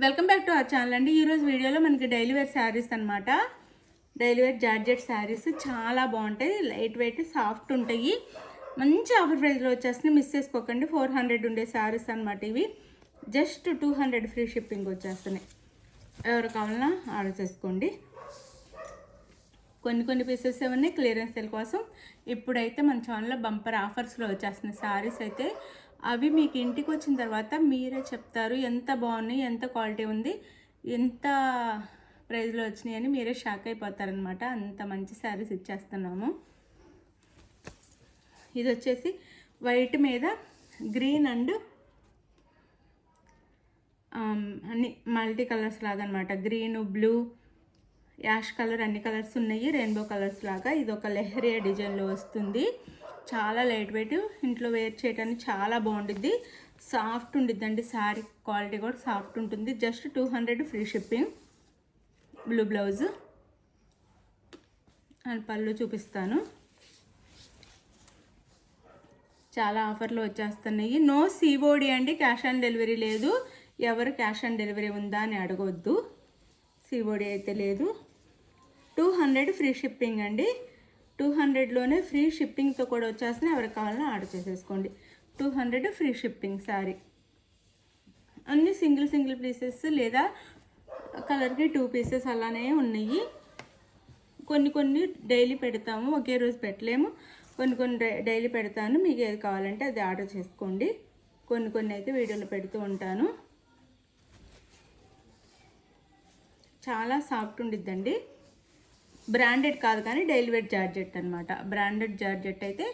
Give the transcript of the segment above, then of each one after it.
Welcome back to our channel అండి. ఈరోజు వీడియోలో మనకి డైలీ వేర్ శారీస్ అనమాట. డైలీ వేర్ జార్జెట్ శారీస్ చాలా బాగుంటాయి, లైట్ వెయిట్, సాఫ్ట్ ఉంటాయి. మంచి ఆఫర్ ప్రైస్లో వచ్చేస్తున్నాయి, మిస్ చేసుకోకండి. 400 ఉండే శారీస్ అనమాట ఇవి. జస్ట్ 200 ఫ్రీ షిప్పింగ్ వచ్చేస్తున్నాయి. ఎవరు కావాలన్నా ఆర్డర్ చేసుకోండి. కొన్ని పీసెస్ ఏమన్నా క్లియరెన్స్ సేల్ కోసం ఇప్పుడైతే మన ఛానల్లో బంపర్ ఆఫర్స్లో వచ్చేస్తున్నాయి శారీస్ అయితే. అవి మీకు ఇంటికి వచ్చిన తర్వాత మీరే చెప్తారు ఎంత బాగున్నాయి, ఎంత క్వాలిటీ ఉంది, ఎంత ప్రైస్లో వచ్చినాయి అని మీరే షాక్ అయిపోతారనమాట. అంత మంచి శారీస్ ఇచ్చేస్తున్నాము. ఇది వచ్చేసి వైట్ మీద గ్రీన్ అండ్ అన్ని మల్టీ కలర్స్ లాగా అనమాట. గ్రీన్, బ్లూ, యాష్ కలర్, అన్ని కలర్స్ ఉన్నాయి, రెయిన్బో కలర్స్ లాగా. ఇది ఒక లెహరియా డిజైన్లో వస్తుంది. చాలా లైట్ వెయిట్, ఇంట్లో వేర్ చేయడానికి చాలా బాగుంటుంది. సాఫ్ట్ ఉండిద్దండి, శారీ క్వాలిటీ కూడా సాఫ్ట్ ఉంటుంది. Just 200 free shipping. Blue blouse and పళ్ళు చూపిస్తాను. చాలా ఆఫర్లు వచ్చేస్తున్నాయి. నో సిఓడి అండి, క్యాష్ ఆన్ డెలివరీ లేదు. ఎవరు క్యాష్ ఆన్ డెలివరీ ఉందా అని అడగవద్దు. సిఓడి అయితే లేదు. 200 ఫ్రీ షిప్పింగ్ అండి. 200లోనే ఫ్రీ షిప్పింగ్తో కూడా వచ్చేస్తున్నాయి. ఎవరికి కావాలన్నా ఆర్డర్ చేసేసుకోండి. 200 ఫ్రీ షిప్పింగ్ శారీ. అన్నీ సింగిల్ పీసెస్ లేదా కలర్కి 2 పీసెస్ అలానే ఉన్నాయి. కొన్ని డైలీ పెడతాము, ఒకే రోజు పెట్టలేము. కొన్ని డైలీ పెడతాను. మీకు ఏది కావాలంటే అది ఆర్డర్ చేసుకోండి. కొన్ని అయితే వీడియోలో పెడుతూ ఉంటాను. చాలా సాఫ్ట్ ఉండిద్దండి. బ్రాండెడ్ కాదు కానీ డైలీ వేర్ జార్జెట్ అనమాట. బ్రాండెడ్ జార్జెట్ అయితే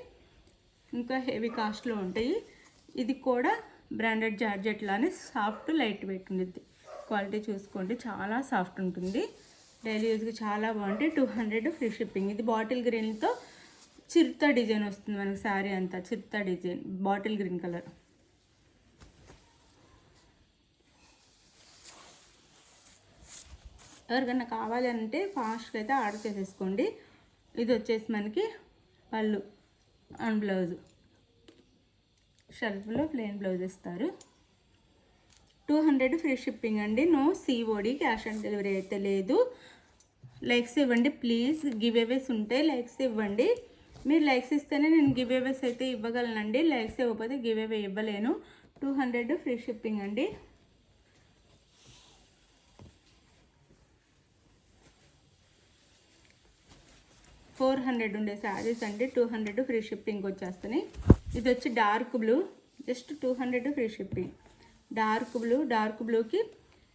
ఇంకా హెవీ కాస్ట్లో ఉంటాయి. ఇది కూడా బ్రాండెడ్ జార్జెట్ లానే సాఫ్ట్ లైట్ వెయిట్ ఉంటుంది. క్వాలిటీ చూసుకోండి, చాలా సాఫ్ట్ ఉంటుంది. డైలీ యూజ్కి చాలా బాగుంటాయి. 200 ఫ్రీ షిప్పింగ్. ఇది బాటిల్ గ్రీన్తో చిరుత డిజైన్ వస్తుంది మనకి. శారీ అంతా చిరుత డిజైన్, బాటిల్ గ్రీన్ కలర్. ఎవరికైనా కావాలి అంటే ఫాస్ట్గా అయితే ఆర్డర్ చేసేసుకోండి. ఇది వచ్చేసి మనకి పళ్ళు అండ్ బ్లౌజ్. షెల్ఫ్లో ప్లెయిన్ బ్లౌజ్ ఇస్తారు. 200 ఫ్రీ షిప్పింగ్ అండి. No COD, cash on delivery అయితే లేదు. లైక్స్ ఇవ్వండి ప్లీజ్. గివ్ అవేస్ ఉంటే లైక్స్ ఇవ్వండి. మీరు లైక్స్ ఇస్తేనే నేను గివ్ అవేస్ అయితే ఇవ్వగలనండి. లైక్స్ ఇవ్వకపోతే గివ్ అవే ఇవ్వలేను. 200 ఫ్రీ షిప్పింగ్ అండి. $400 ఉండే శారీస్ అండి. 200 ఫ్రీ షిప్పింగ్ వచ్చేస్తున్నాయి. ఇది వచ్చి dark blue, just 200 free shipping. Dark బ్లూకి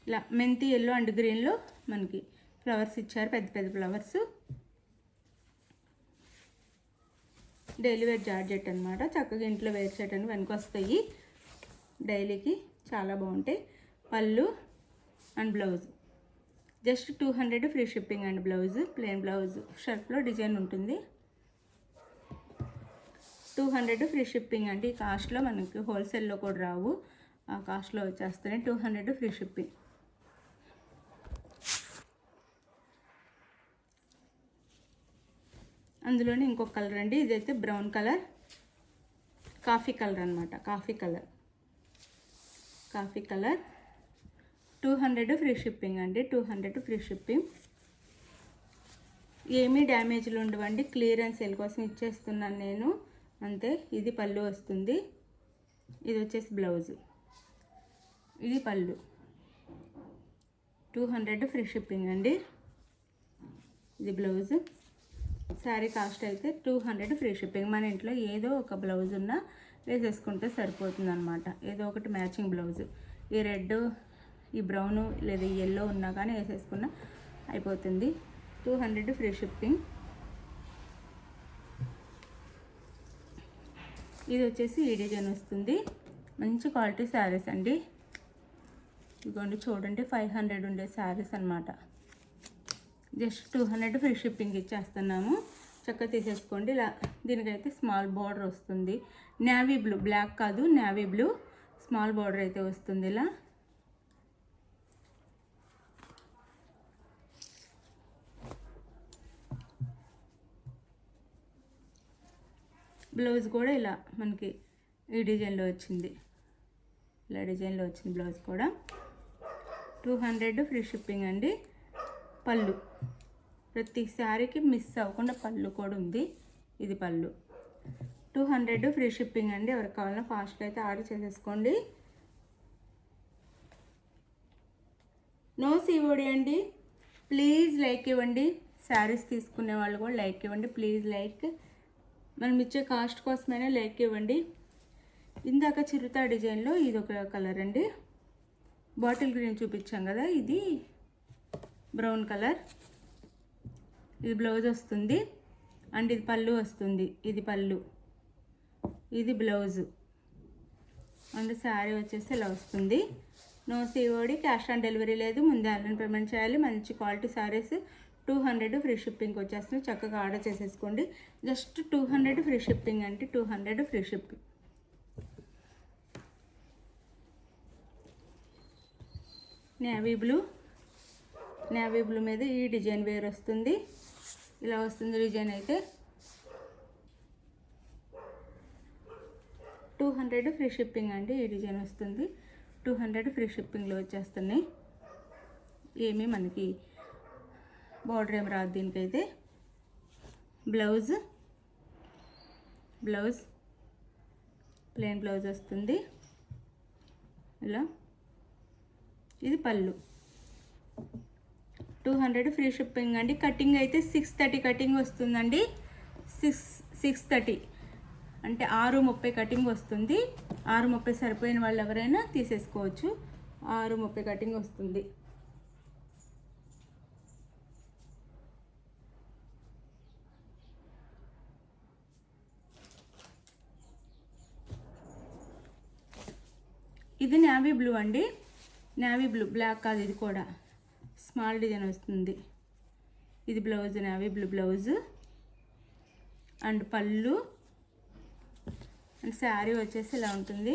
ఇలా మెంతి ఎల్లో అండ్ గ్రీన్లో మనకి ఫ్లవర్స్ ఇచ్చారు, పెద్ద ఫ్లవర్స్. డైలీ వేర్ జార్జెట్ అనమాట. చక్కగా ఇంట్లో వేర్ చేయడానికి వెనక వస్తాయి. డైలీకి చాలా బాగుంటాయి. పళ్ళు and blouse just 200 free shipping and blouse plain blouse, షర్ట్లో డిజైన్ ఉంటుంది. 200 ఫ్రీ షిప్పింగ్ అండి. ఈ కాస్ట్లో మనకి హోల్సేల్లో కూడా రావు, ఆ కాస్ట్లో వచ్చేస్తున్నాయి. 200 ఫ్రీ షిప్పింగ్. అందులోనే ఇంకొక కలర్ అండి. ఇదైతే బ్రౌన్ కలర్, కాఫీ కలర్ అనమాట. కాఫీ కలర్ 200 ఫ్రీ షిప్పింగ్ అండి. 200 ఫ్రీ షిప్పింగ్. ఏమీ డ్యామేజ్లు ఉండవండి. క్లియరెన్స్ సేల్ కోసం ఇచ్చేస్తున్నాను నేను అంతే. ఇది పళ్ళు వస్తుంది. ఇది వచ్చేసి బ్లౌజ్. ఇది పళ్ళు. 200 ఫ్రీ షిప్పింగ్ అండి. ఇది బ్లౌజ్. శారీ కాస్ట్ అయితే 200 ఫ్రీ షిప్పింగ్. మన ఇంట్లో ఏదో ఒక బ్లౌజ్ ఉన్నా వేసేసుకుంటే సరిపోతుంది అనమాట. ఏదో ఒకటి మ్యాచింగ్ బ్లౌజ్. ఈ రెడ్, ఈ బ్రౌన్ లేదా ఎల్లో ఉన్నా కానీ వేసేసుకున్నా అయిపోతుంది. 200 ఫ్రీ షిప్పింగ్. ఇది వచ్చేసి ఈ డిజైన్ వస్తుంది. మంచి క్వాలిటీ శారీస్ అండి. ఇదిగోండి చూడండి, 500 ఉండే శారీస్ అనమాట. జస్ట్ 200 ఫ్రీ షిప్పింగ్ ఇచ్చేస్తున్నాము. చక్కగా తీసేసుకోండి. ఇలా దీనికైతే స్మాల్ బార్డర్ వస్తుంది. నేవీ బ్లూ, బ్లాక్ కాదు, నేవీ బ్లూ స్మాల్ బార్డర్ అయితే వస్తుంది. ఇలా బ్లౌజ్ కూడా ఇలా మనకి ఈ డిజైన్లో వచ్చింది. ఇలా డిజైన్లో వచ్చింది బ్లౌజ్ కూడా. 200 ఫ్రీ షిప్పింగ్ అండి. పళ్ళు ప్రతి శారీకి మిస్ అవ్వకుండా పళ్ళు కూడా ఉంది. ఇది పళ్ళు. 200 ఫ్రీ షిప్పింగ్ అండి. ఎవరికి కావాలన్నా ఫాస్ట్గా అయితే ఆర్డర్ చేసేసుకోండి. నో సిఓడి అండి. ప్లీజ్ లైక్ ఇవ్వండి. శారీస్ తీసుకునే వాళ్ళు కూడా లైక్ ఇవ్వండి. Please like. మనం ఇచ్చే కాస్ట్ కోసమైనా లైక్ ఇవ్వండి. ఇందాక చిరుతా డిజైన్లో ఇది ఒక కలర్ అండి. బాటిల్ గ్రీన్ చూపించాం కదా, ఇది బ్రౌన్ కలర్. ఇది బ్లౌజ్ వస్తుంది అండ్ ఇది పళ్ళు వస్తుంది. ఇది పళ్ళు, ఇది బ్లౌజు అండ్ శారీ వచ్చేసి ఇలా వస్తుంది. No COD, cash on delivery లేదు. ముందే ఆన్లైన్ పేమెంట్ చేయాలి. మంచి క్వాలిటీ శారీస్ 200 ఫ్రీ షిప్పింగ్ వచ్చేస్తుంది. చక్కగా ఆర్డర్ చేసేసుకోండి. జస్ట్ 200 ఫ్రీ షిప్పింగ్ అంటే 200 ఫ్రీ షిప్పింగ్. నేవీ బ్లూ మీద ఈ డిజైన్ వేర్ వస్తుంది. ఇలా వస్తుంది డిజైన్ అయితే. 200 ఫ్రీ షిప్పింగ్ అండి. ఈ డిజైన్ వస్తుంది. 200 ఫ్రీ షిప్పింగ్లో వచ్చేస్తున్నాయి. ఏమీ మనకి బార్డర్ ఏమి రాదు దీనికైతే. బ్లౌజ్ ప్లెయిన్ బ్లౌజ్ వస్తుంది ఇలా. ఇది పళ్ళు. 200 ఫ్రీ షిప్పింగ్ అండి. కటింగ్ అయితే 630 కటింగ్ వస్తుందండి. 630 అంటే 6:30 కటింగ్ వస్తుంది. 6:30 సరిపోయిన వాళ్ళు ఎవరైనా తీసేసుకోవచ్చు. 6:30 కటింగ్ వస్తుంది. ఇది నేవీ బ్లూ అండి. నేవీ బ్లూ, బ్లాక్ కాదు, ఇది కూడా స్మాల్ డిజైన్ వస్తుంది. ఇది blouse, navy blue blouse and పళ్ళు అండ్ శారీ వచ్చేసి ఇలా ఉంటుంది.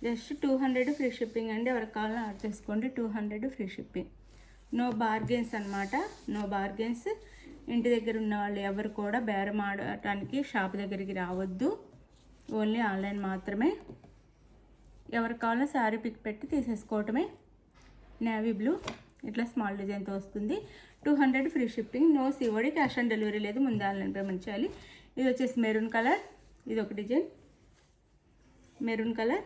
జస్ట్ 200 ఫ్రీ షిప్పింగ్ అండి. ఎవరికి కావాలని ఆర్డర్ చేసుకోండి. 200 ఫ్రీ షిప్పింగ్. నో బార్గెన్స్ అనమాట. No bargains. ఇంటి దగ్గర ఉన్న వాళ్ళు ఎవరు కూడా బేరం ఆడటానికి షాప్ దగ్గరికి రావద్దు. ఓన్లీ ఆన్లైన్ మాత్రమే. ఎవరికి కావాలో శారీ పిక్ పెట్టి తీసేసుకోవటమే. నేవీ బ్లూ ఇట్లా స్మాల్ డిజైన్తో వస్తుంది. 200 free shipping. No COD, cash on delivery లేదు. ముందు ఆన్లైన్ పేమెంట్ చేయాలి. ఇది వచ్చేసి మెరూన్ కలర్. ఇది ఒక డిజైన్ మెరూన్ కలర్.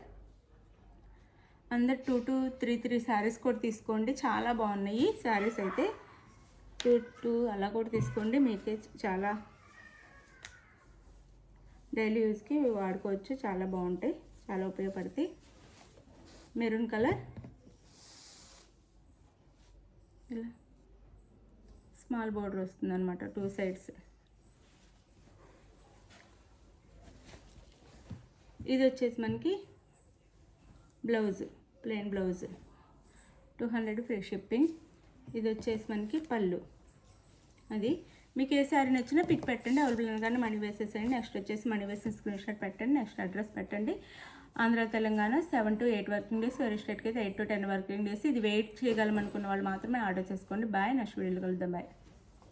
అందరు 2 to 3 శారీస్ కూడా తీసుకోండి. చాలా బాగున్నాయి శారీస్ అయితే. 2 అలా కూడా తీసుకోండి. మీకే చాలా డైలీ యూస్కి వాడుకోవచ్చు. చాలా బాగుంటాయి, చాలా ఉపయోగపడతాయి. మెరూన్ కలర్ ఇలా స్మాల్ బోర్డర్ వస్తుంది అనమాట 2 సైడ్స్. ఇది వచ్చేసి మనకి blouse, plain blouse. 200 free shipping. ఇది వచ్చేసి మనకి పళ్ళు. అది మీకు ఏ శారీ నచ్చినా పిక్ పెట్టండి. అవైలబుల్ అనగానే మనీ వేసేసేయండి. నెక్స్ట్ వచ్చేసి మనీ వేసిన స్క్రీన్ షాట్ పెట్టండి. నెక్స్ట్ అడ్రస్ పెట్టండి. Andhra Telangana 7 to 8 working days. వేరే స్టేట్కి అయితే 8 to 10 వర్కింగ్ డేస్. ఇది వెయిట్ చేయగలం అనుకున్న వాళ్ళు మాత్రమే ఆర్డర్ చేసుకోండి. బాయ్. నెక్స్ట్ వీడియోలో కలుద్దాం. బాయ్.